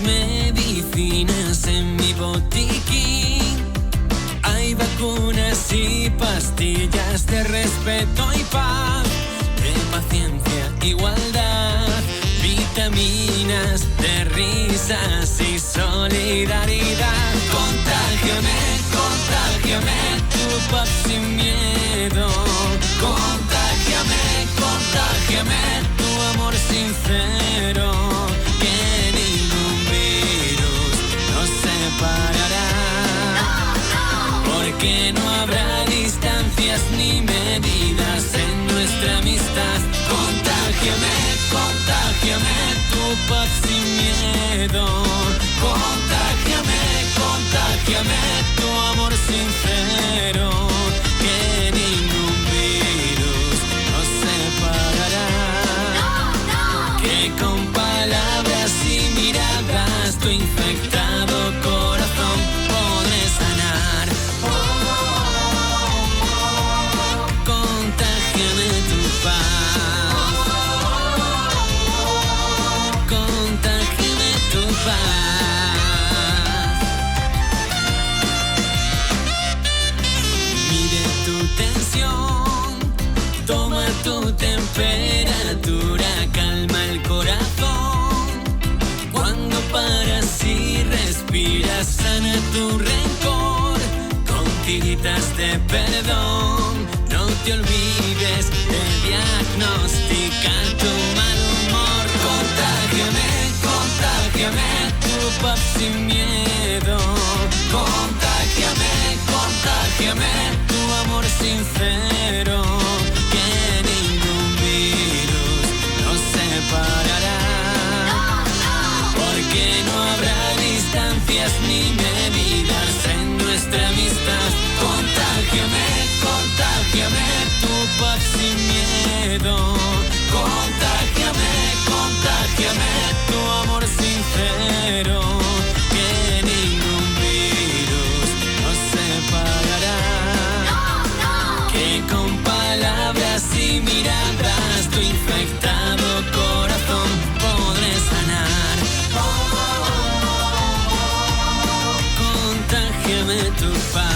medicinas en mi botiquín. Hay vacunas y pastillas de respeto y paz, de paciencia, igualdad, vitaminas, de risas y solidaridad. Contágiame, contágiame tu paz sin miedo. Contágiame, contágiame tu amor sincero. Que ningún virus nos separará. Porque no habrá distancias ni medidas en nuestra amistad. Contágiame, contágiame tu paz sin miedo. Contágiame, contágiame tu amor sincero. Que ningún virus nos separará. Que con palabras y miradas tu infectado corazón podré sanar. Contágiame tu paz. Contágiame tu paz. Mide tu tensión, toma tu temperatura, calma el corazón. Cuando paras y respiras, sana tu rencor con tiritas de perdón. No te olvides de diagnosticar tu mal humor. Contágiame, contágiame tu paz sin miedo. Contágiame, contágiame tu amor sincero. Que ningún virus nos separará. Porque no habrá distancias ni medidas en nuestra amistad. Contágiame, contágiame tu paz sin miedo. Contágiame, contágiame tu amor sincero. Que ningún virus nos separará. Que con palabras y miradas tu infectado corazón podré sanar. Contágiame tu paz.